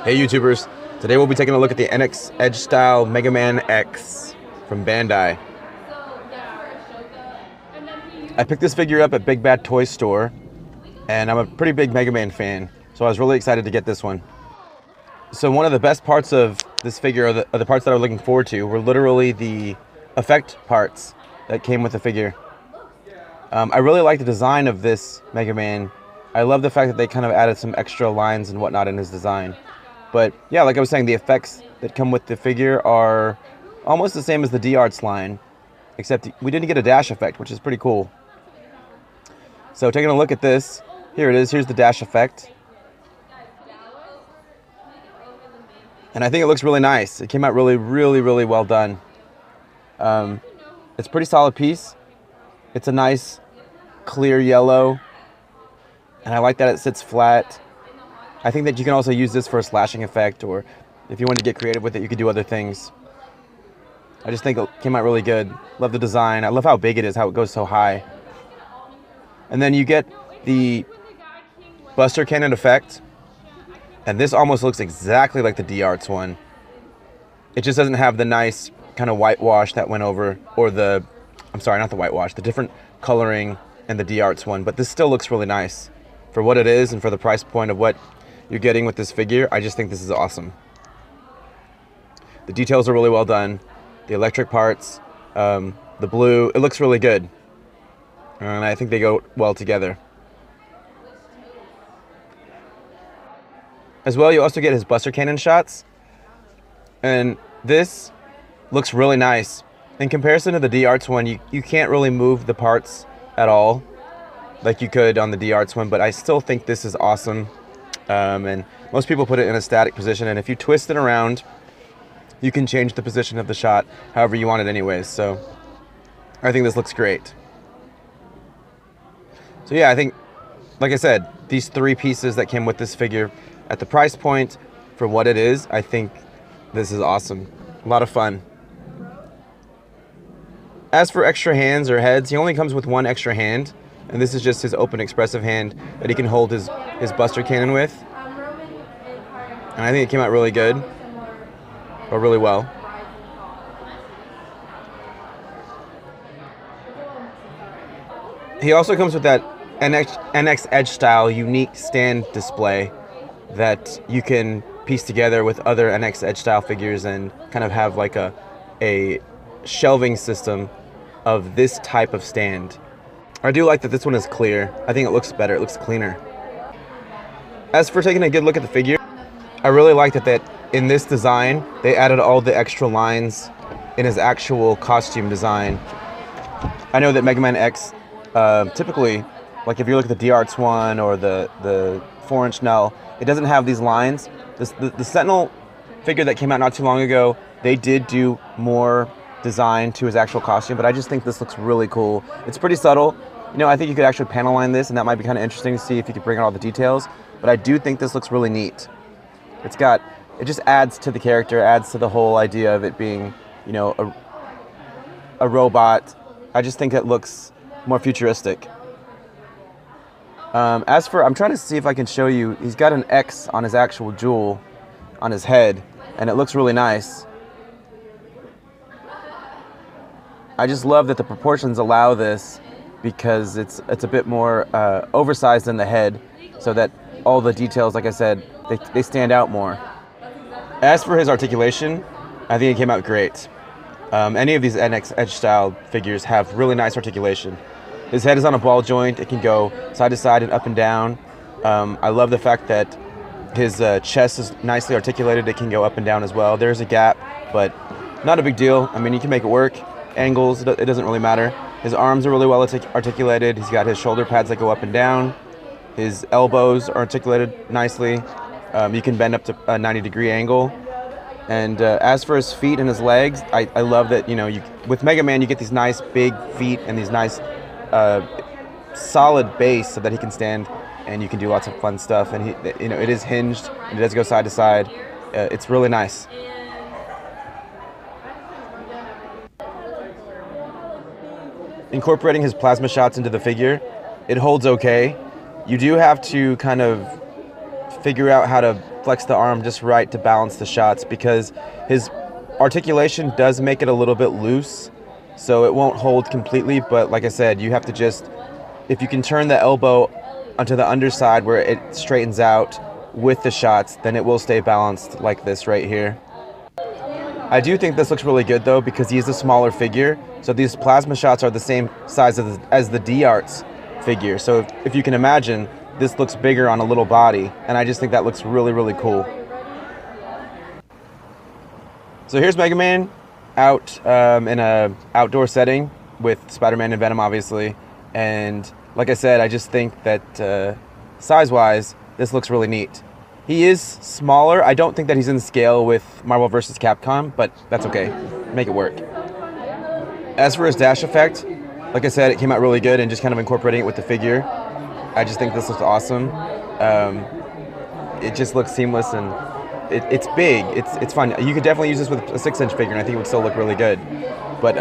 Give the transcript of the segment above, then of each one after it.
Hey YouTubers, today we'll be taking a look at the NX Edgestyle Megaman X from Bandai. I picked this figure up at Big Bad Toy Store, and I'm a pretty big Mega Man fan, so I was really excited to get this one. So one of the best parts of this figure, or the parts that I was looking forward to, were literally the effect parts that came with the figure. I really like the design of this Mega Man. I love the fact that they kind of added some extra lines and whatnot in his design. But yeah, like I was saying, the effects that come with the figure are almost the same as the D-Arts line, except we didn't get a dash effect, which is pretty cool. So taking a look at this, here it is, here's the dash effect. And I think it looks really nice. It came out really well done. It's a pretty solid piece. It's a nice, clear yellow. And I like that it sits flat. I think that you can also use this for a slashing effect, or if you want to get creative with it, you could do other things. I just think it came out really good. Love the design. I love how big it is, how it goes so high. And then you get the Buster Cannon effect. And this almost looks exactly like the D-Arts one. It just doesn't have the nice kind of whitewash that went over, or I'm sorry, not the whitewash, the different coloring and the D-Arts one. But this still looks really nice. For what it is and for the price point of what you're getting with this figure, I just think this is awesome. The details are really well done. The electric parts, the blue, it looks really good. And I think they go well together. As well, you also get his Buster Cannon shots. And this looks really nice. In comparison to the D-Arts one, you can't really move the parts at all like you could on the D-Arts one, but I still think this is awesome. And most people put it in a static position, and if you twist it around, you can change the position of the shot however you want it anyways. So I think this looks great. So yeah, I think, like I said, these three pieces that came with this figure, at the price point for what it is, I think this is awesome. A lot of fun. As for extra hands or heads, he only comes with one extra hand, and this is just his open expressive hand that he can hold his Buster Cannon with. And I think it came out really good, or really well. He also comes with that NX Edgestyle unique stand display that you can piece together with other NX Edgestyle figures and kind of have like a shelving system of this type of stand. I do like that this one is clear. I think it looks better, it looks cleaner. As for taking a good look at the figure, I really like that in this design, they added all the extra lines in his actual costume design. I know that Megaman X, typically, like if you look at the D-Arts one or the 4-inch Null, it doesn't have these lines. The Sentinel figure that came out not too long ago, they did do more design to his actual costume, but I just think this looks really cool. It's pretty subtle. You know, I think you could actually panel line this, and that might be kind of interesting to see if you could bring out all the details, but I do think this looks really neat. It just adds to the character, adds to the whole idea of it being, you know, a robot. I just think it looks more futuristic. I'm trying to see if I can show you, he's got an X on his actual jewel on his head, and it looks really nice. I just love that the proportions allow this, because it's a bit more oversized in the head, so that all the details, like I said, they stand out more. As for his articulation, I think it came out great. Any of these NX Edgestyle figures have really nice articulation. His head is on a ball joint. It can go side to side and up and down. I love the fact that his chest is nicely articulated. It can go up and down as well. There's a gap, but not a big deal. I mean, you can make it work. Angles, it doesn't really matter. His arms are really well articulated. He's got his shoulder pads that go up and down. His elbows are articulated nicely. You can bend up to a 90-degree angle. And as for his feet and his legs, I love that, you know, with Mega Man you get these nice big feet and these nice solid base so that he can stand and you can do lots of fun stuff. And it is hinged and it does go side to side. It's really nice. Incorporating his plasma shots into the figure, it holds okay. You do have to kind of figure out how to flex the arm just right to balance the shots, because his articulation does make it a little bit loose, so it won't hold completely. But like I said, you have to just, if you can turn the elbow onto the underside where it straightens out with the shots, then it will stay balanced like this right here. I do think this looks really good though, because he is a smaller figure, so these plasma shots are the same size as the D-Arts figure. So if you can imagine, this looks bigger on a little body, and I just think that looks really, really cool. So here's Megaman out in a outdoor setting with Spider-Man and Venom, obviously. And like I said, I just think that size-wise, this looks really neat. He is smaller. I don't think that he's in scale with Marvel vs. Capcom, but that's okay. Make it work. As for his dash effect, like I said, it came out really good, and just kind of incorporating it with the figure, I just think this looks awesome. It just looks seamless, and it's big. It's fun. You could definitely use this with a 6-inch figure, and I think it would still look really good. But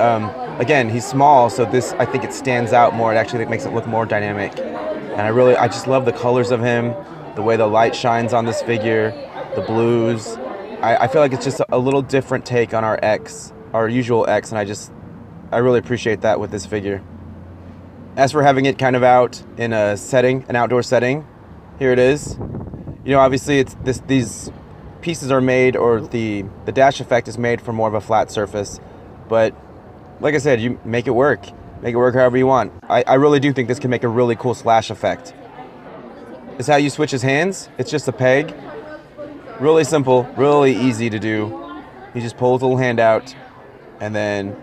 again, he's small, so this, I think it stands out more. It actually makes it look more dynamic. And I just love the colors of him, the way the light shines on this figure, the blues. I feel like it's just a little different take on our usual X, and I really appreciate that with this figure. As for having it kind of out in a setting, an outdoor setting, here it is. You know, obviously it's these pieces are made, or the dash effect is made for more of a flat surface, but like I said, you make it work. Make it work however you want. I really do think this can make a really cool slash effect. This is how you switch his hands. It's just a peg. Really simple, really easy to do. He just pulls a little hand out, and then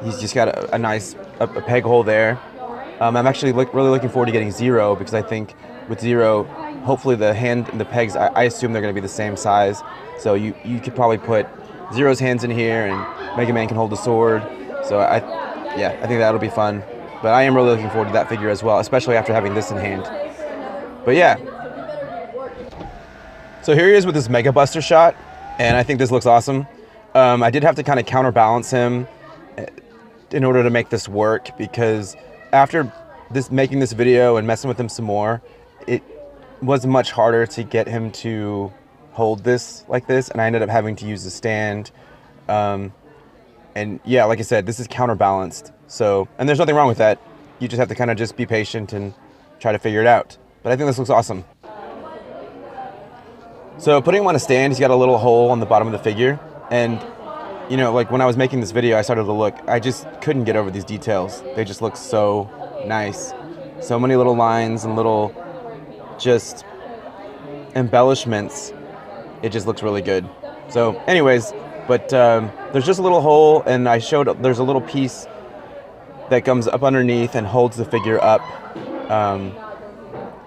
he's just got a nice peg hole there. I'm actually really looking forward to getting Zero, because I think with Zero, hopefully the hand and the pegs, I assume they're going to be the same size. So you could probably put Zero's hands in here, and Mega Man can hold the sword. So I think that'll be fun. But I am really looking forward to that figure as well, especially after having this in hand. But yeah. So here he is with this Mega Buster shot, and I think this looks awesome. I did have to kind of counterbalance him in order to make this work, because after making this video and messing with him some more, it was much harder to get him to hold this like this, and I ended up having to use the stand. And yeah, like I said, this is counterbalanced. So, and there's nothing wrong with that. You just have to kind of just be patient and try to figure it out. But I think this looks awesome. So putting him on a stand, he's got a little hole on the bottom of the figure, and you know, like when I was making this video, I started to look, I just couldn't get over these details. They just look so nice. So many little lines and little just embellishments. It just looks really good. So anyways, but there's just a little hole, and I showed there's a little piece that comes up underneath and holds the figure up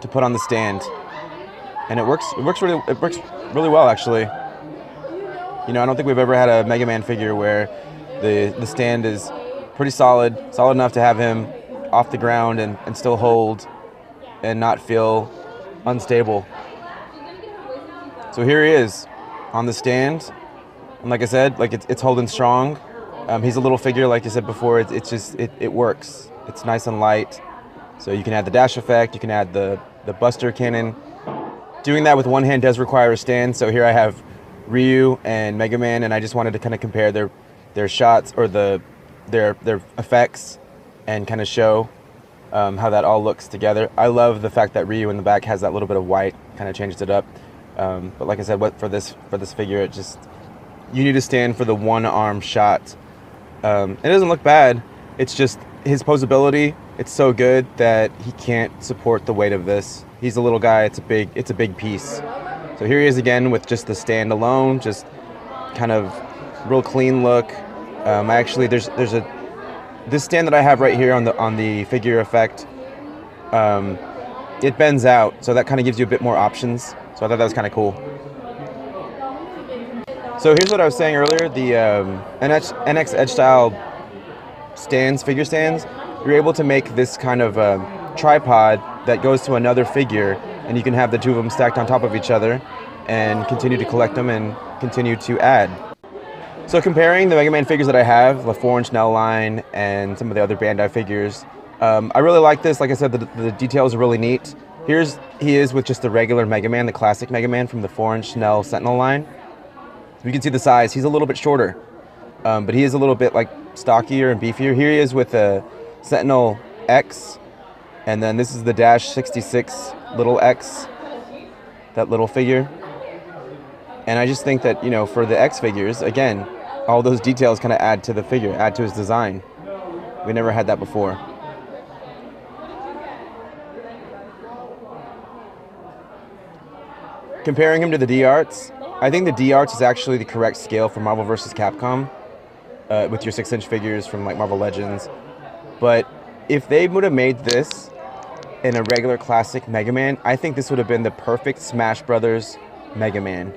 to put on the stand. And it works really well, actually. You know, I don't think we've ever had a Mega Man figure where the stand is pretty solid enough to have him off the ground and still hold and not feel unstable. So here he is on the stand, and like I said, like it's holding strong. He's a little figure, like I said before. It works. It's nice and light. So you can add the dash effect. You can add the Buster cannon. Doing that with one hand does require a stand. So here I have Ryu and Mega Man, and I just wanted to kind of compare their shots, or their effects, and kind of show how that all looks together. I love the fact that Ryu in the back has that little bit of white, kind of changes it up. But like I said, for this figure, you need to stand for the one arm shot. It doesn't look bad. It's just his posability. It's so good that he can't support the weight of this. He's a little guy. It's a big piece. So here he is again with just the stand alone, just kind of real clean look. Actually, there's this stand that I have right here on the figure effect. It bends out, so that kind of gives you a bit more options. So I thought that was kind of cool. So here's what I was saying earlier: the NX Edgestyle figure stands. You're able to make this kind of tripod that goes to another figure, and you can have the two of them stacked on top of each other and continue to collect them and continue to add. So comparing the Mega Man figures that I have, the 4-inch Nell line and some of the other Bandai figures, I really like this. Like I said, the details are really neat. He is with just the regular Mega Man, the classic Mega Man from the 4-inch Snell Sentinel line. You can see the size. He's a little bit shorter, but he is a little bit like stockier and beefier. Here he is with a Sentinel X, and then this is the Dash 66 little X, that little figure. And I just think that, you know, for the X figures, again, all those details kind of add to the figure, add to his design. We never had that before. Comparing him to the D-Arts, I think the D-Arts is actually the correct scale for Marvel vs. Capcom, with your 6-inch figures from like Marvel Legends. But if they would have made this in a regular classic Mega Man, I think this would have been the perfect Smash Brothers Mega Man.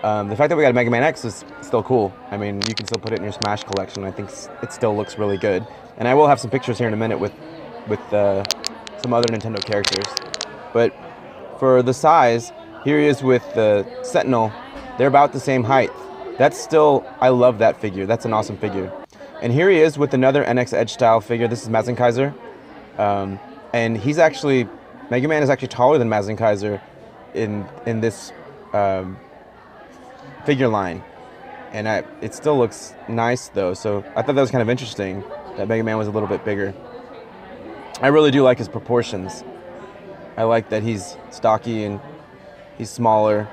The fact that we got a Mega Man X is still cool. I mean, you can still put it in your Smash collection. I think it still looks really good. And I will have some pictures here in a minute with some other Nintendo characters. But for the size, here he is with the Sentinel. They're about the same height. That's still, I love that figure. That's an awesome figure. And here he is with another NX Edgestyle figure. This is Mazinkaiser. And he's actually, Mega Man is actually taller than Mazinkaiser in this figure line. And it still looks nice though. So I thought that was kind of interesting that Mega Man was a little bit bigger. I really do like his proportions. I like that he's stocky and he's smaller.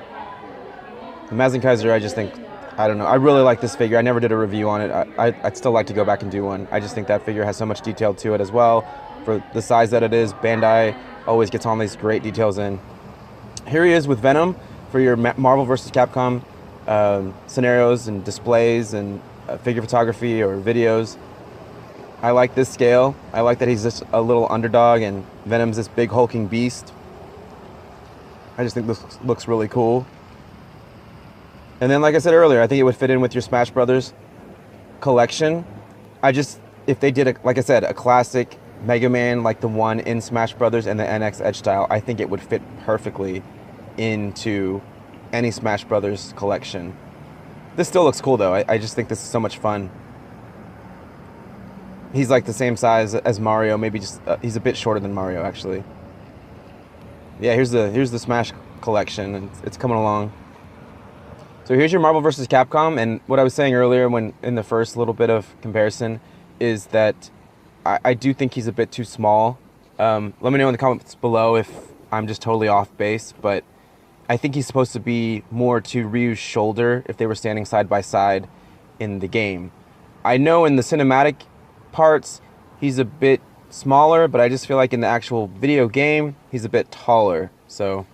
Mazinkaiser, I just think, I don't know. I really like this figure. I never did a review on it. I'd still like to go back and do one. I just think that figure has so much detail to it as well. For the size that it is, Bandai always gets all these great details in. Here he is with Venom for your Marvel vs. Capcom scenarios and displays and figure photography or videos. I like this scale. I like that he's just a little underdog and Venom's this big hulking beast. I just think this looks really cool. And then, like I said earlier, I think it would fit in with your Smash Brothers collection. If they did, like I said, a classic Mega Man like the one in Smash Brothers and the NX Edgestyle, I think it would fit perfectly into any Smash Brothers collection. This still looks cool, though. I just think this is so much fun. He's like the same size as Mario, maybe just he's a bit shorter than Mario, actually. Yeah, here's the Smash collection, and it's coming along. So here's your Marvel vs. Capcom, and what I was saying earlier when in the first little bit of comparison is that I do think he's a bit too small. Let me know in the comments below if I'm just totally off base, but I think he's supposed to be more to Ryu's shoulder if they were standing side by side in the game. I know in the cinematic parts he's a bit smaller, but I just feel like in the actual video game he's a bit taller. So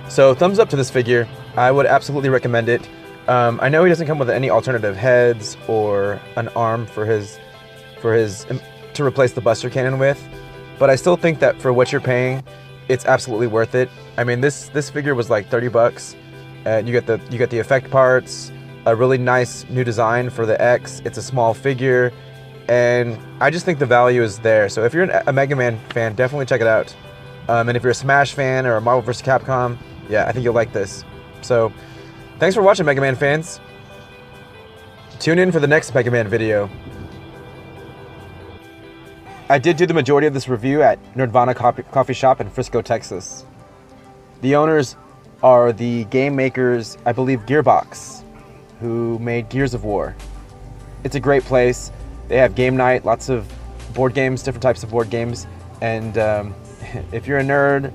thumbs up to this figure. I would absolutely recommend it. I know he doesn't come with any alternative heads or an arm for his to replace the Buster Cannon with, but I still think that for what you're paying, it's absolutely worth it. I mean, this figure was like $30, and you get the effect parts, a really nice new design for the X. It's a small figure, and I just think the value is there. So if you're a Mega Man fan, definitely check it out. And if you're a Smash fan or a Marvel vs. Capcom, yeah, I think you'll like this. So, thanks for watching, Mega Man fans. Tune in for the next Mega Man video. I did do the majority of this review at Nerdvana Coffee Shop in Frisco, Texas. The owners are the game makers, I believe, Gearbox, who made Gears of War. It's a great place. They have game night, lots of board games, different types of board games, and if you're a nerd,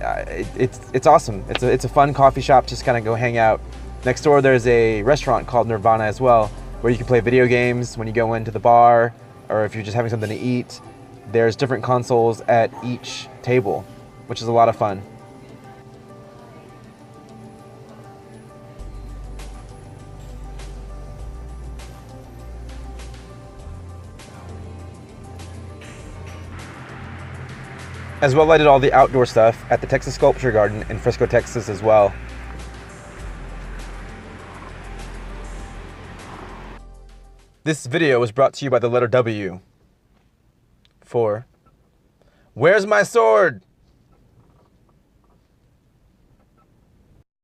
it's awesome. It's a fun coffee shop. Just kind of go hang out. Next door there's a restaurant called Nirvana as well, where you can play video games when you go into the bar, or if you're just having something to eat. There's different consoles at each table, which is a lot of fun. As well, I did all the outdoor stuff at the Texas Sculpture Garden in Frisco, Texas as well. This video was brought to you by the letter W for Where's My Sword?